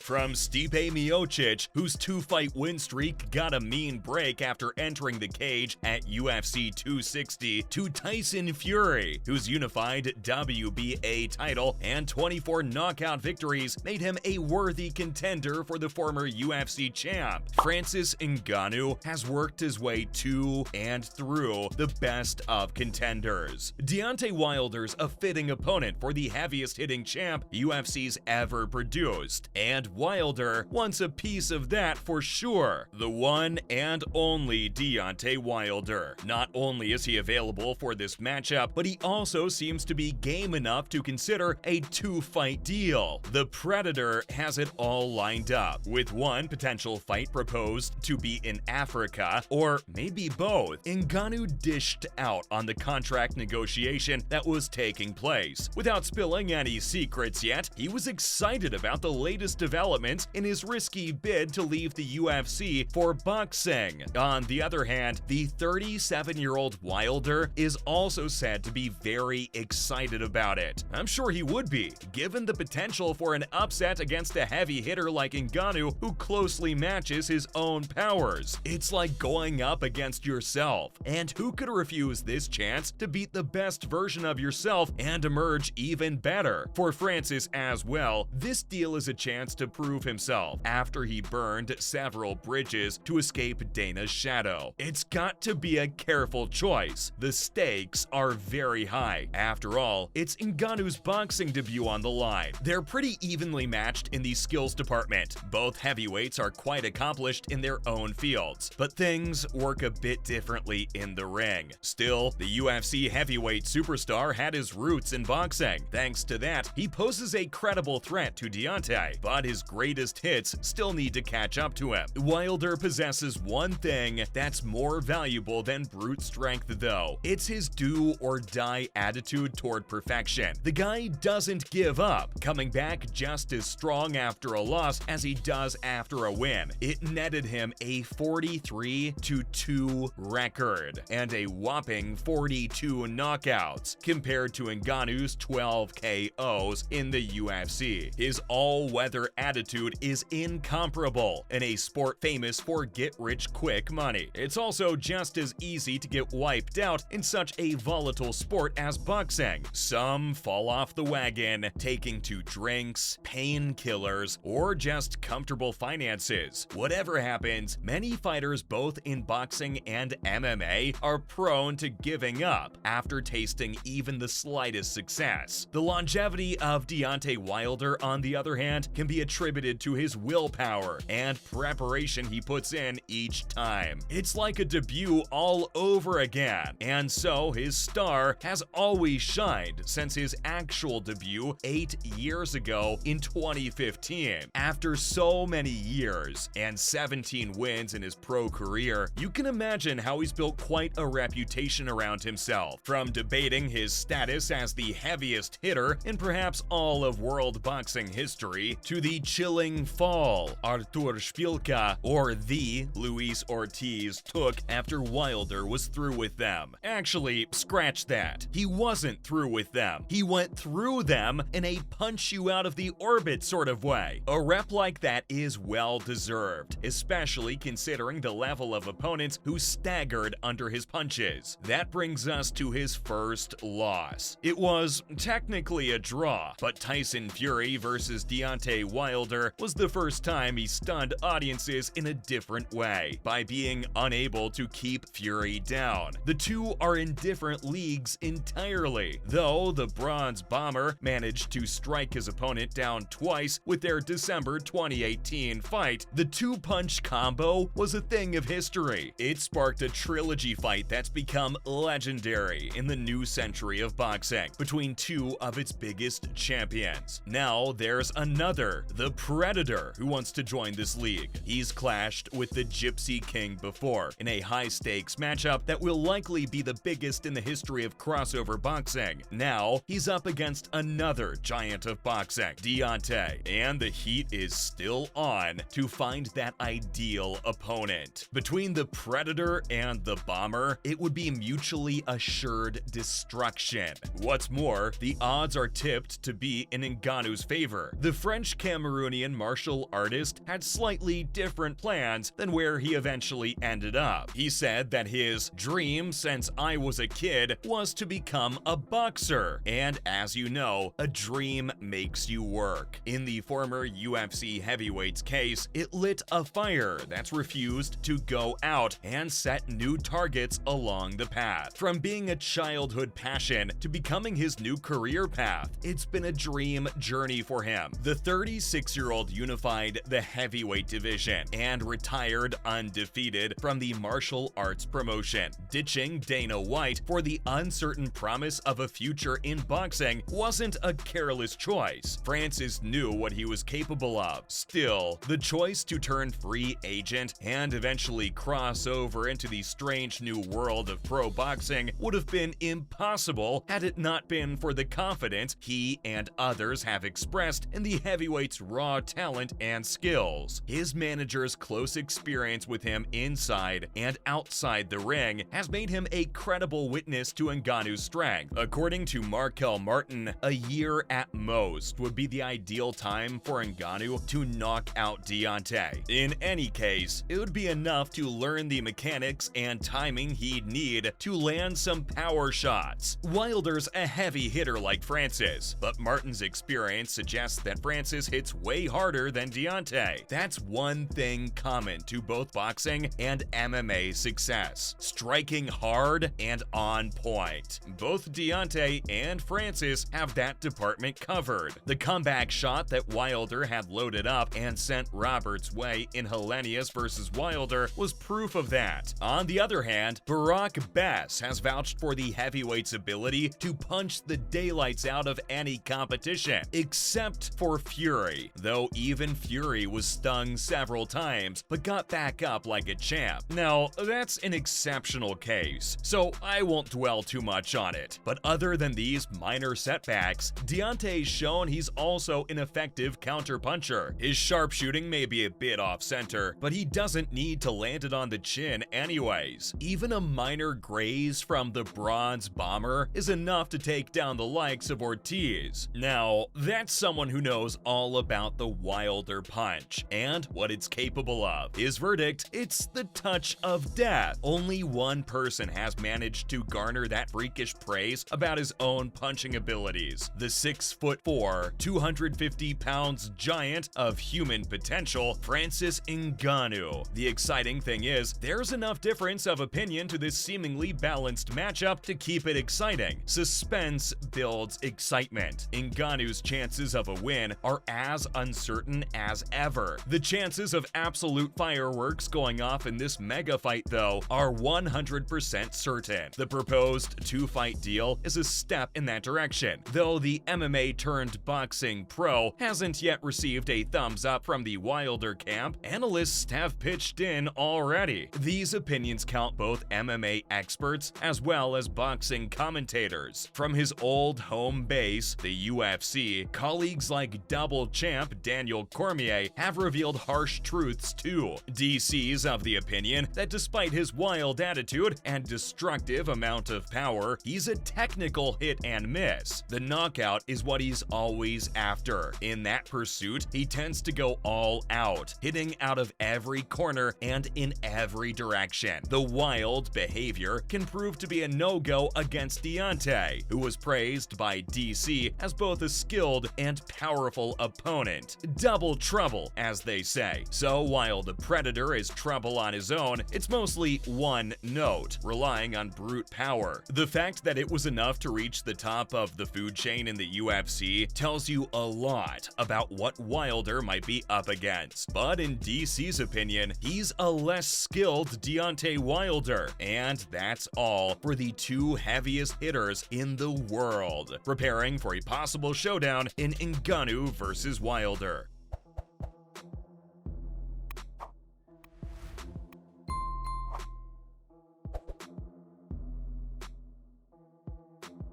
From Stipe Miocic, whose two-fight win streak got a mean break after entering the cage at UFC 260, to Tyson Fury, whose unified WBA title and 24 knockout victories made him a worthy contender for the former UFC champ. Francis Ngannou has worked his way to and through the best of contenders. Deontay Wilder's a fitting opponent for the heaviest-hitting champ UFC's ever produced, and Wilder wants a piece of that for sure. The one and only Deontay Wilder. Not only is he available for this matchup, but he also seems to be game enough to consider a two-fight deal. The Predator has it all lined up, with one potential fight proposed to be in Africa, or maybe both. Ngannou dished out on the contract negotiation that was taking place. Without spilling any secrets yet, he was excited about the latest developments in his risky bid to leave the UFC for boxing. On the other hand, the 37-year-old Wilder is also said to be very excited about it. I'm sure he would be, given the potential for an upset against a heavy hitter like Ngannou, who closely matches his own powers. It's like going up against yourself, and who could refuse this chance to beat the best version of yourself and emerge even better? For Francis as well, this deal is a chance to prove himself after he burned several bridges to escape Dana's shadow. It's got to be a careful choice. The stakes are very high. After all, it's Ngannou's boxing debut on the line. They're pretty evenly matched in the skills department. Both heavyweights are quite accomplished in their own fields, but things work a bit differently in the ring. Still, the UFC heavyweight superstar had his roots in boxing. Thanks to that, he poses a credible threat to Deontay, but his greatest hits still need to catch up to him. Wilder possesses one thing that's more valuable than brute strength though. It's his do-or-die attitude toward perfection. The guy doesn't give up, coming back just as strong after a loss as he does after a win. It netted him a 43-2 record and a whopping 42 knockouts compared to Ngannou's 12 KOs in the UFC. His all-weather attitude is incomparable in a sport famous for get-rich-quick money. It's also just as easy to get wiped out in such a volatile sport as boxing. Some fall off the wagon, taking to drinks, painkillers, or just comfortable finances. Whatever happens, many fighters both in boxing and MMA are prone to giving up after tasting even the slightest success. The longevity of Deontay Wilder, on the other hand, can be attributed to his willpower and preparation he puts in each time. It's like a debut all over again, and so his star has always shined since his actual debut 8 years ago in 2015. After so many years and 17 wins in his pro career, you can imagine how he's built quite a reputation around himself. From debating his status as the heaviest hitter in perhaps all of world boxing history, to the chilling fall Artur Szpilka or the Luis Ortiz took after Wilder was through with them. Actually, scratch that. He wasn't through with them. He went through them in a punch you out of the orbit sort of way. A rep like that is well deserved, especially considering the level of opponents who staggered under his punches. That brings us to his first loss. It was technically a draw, but Tyson Fury versus Deontay Wilder was the first time he stunned audiences in a different way, by being unable to keep Fury down. The two are in different leagues entirely. Though the Bronze Bomber managed to strike his opponent down twice with their December 2018 fight, the two-punch combo was a thing of history. It sparked a trilogy fight that's become legendary in the new century of boxing between two of its biggest champions. Now there's another, the Predator, who wants to join this league. He's clashed with the Gypsy King before in a high-stakes matchup that will likely be the biggest in the history of crossover boxing. Now he's up against another giant of boxing, Deontay, and the heat is still on to find that ideal opponent. Between the Predator and the Bomber, it would be mutually assured destruction. What's more, the odds are tipped to be in Ngannou's favor. The French Cameroon Cameroonian martial artist had slightly different plans than where he eventually ended up. He said that his dream since I was a kid was to become a boxer, and as you know, a dream makes you work. In the former UFC heavyweight's case, it lit a fire that's refused to go out and set new targets along the path. From being a childhood passion to becoming his new career path, it's been a dream journey for him. The 36-year-old unified the heavyweight division and retired undefeated from the martial arts promotion. Ditching Dana White for the uncertain promise of a future in boxing wasn't a careless choice. Francis knew what he was capable of. Still, the choice to turn free agent and eventually cross over into the strange new world of pro boxing would have been impossible had it not been for the confidence he and others have expressed in the heavyweight's raw talent and skills. His manager's close experience with him inside and outside the ring has made him a credible witness to Ngannou's strength. According to Markel Martin, a year at most would be the ideal time for Ngannou to knock out Deontay. In any case, it would be enough to learn the mechanics and timing he'd need to land some power shots. Wilder's a heavy hitter like Francis, but Martin's experience suggests that Francis hits way harder than Deontay. That's one thing common to both boxing and MMA success: striking hard and on point. Both Deontay and Francis have that department covered. The comeback shot that Wilder had loaded up and sent Roberts' way in Helenius versus Wilder was proof of that. On the other hand, Barack Bess has vouched for the heavyweight's ability to punch the daylights out of any competition, except for Fury, though even Fury was stung several times but got back up like a champ. Now, that's an exceptional case, so I won't dwell too much on it. But other than these minor setbacks, Deontay's shown he's also an effective counterpuncher. His sharpshooting may be a bit off-center, but he doesn't need to land it on the chin anyways. Even a minor graze from the bronze bomber is enough to take down the likes of Ortiz. Now, that's someone who knows all about the Wilder punch and what it's capable of. His verdict: it's the touch of death. Only one person has managed to garner that freakish praise about his own punching abilities: the 6'4", 250 pounds giant of human potential, Francis Ngannou. The exciting thing is, there's enough difference of opinion to this seemingly balanced matchup to keep it exciting. Suspense builds excitement. Ngannou's chances of a win are as uncertain as ever. The chances of absolute fireworks going off in this mega fight, though, are 100% certain. The proposed two-fight deal is a step in that direction, though the MMA-turned-boxing pro hasn't yet received a thumbs up from the Wilder camp. Analysts have pitched in already. These opinions count both MMA experts as well as boxing commentators. From his old home base, the UFC, colleagues like double champ Daniel Cormier have revealed harsh truths too. DC's of the opinion that despite his wild attitude and destructive amount of power, he's a technical hit and miss. The knockout is what he's always after. In that pursuit, he tends to go all out, hitting out of every corner and in every direction. The wild behavior can prove to be a no-go against Deontay, who was praised by DC as both a skilled and powerful opponent. Double trouble, as they say. So while the Predator is trouble on his own, it's mostly one note, relying on brute power. The fact that it was enough to reach the top of the food chain in the UFC tells you a lot about what Wilder might be up against. But in DC's opinion, he's a less skilled Deontay Wilder, and that's all for the two heaviest hitters in the world, preparing for a possible showdown in Ngannou versus Wilder.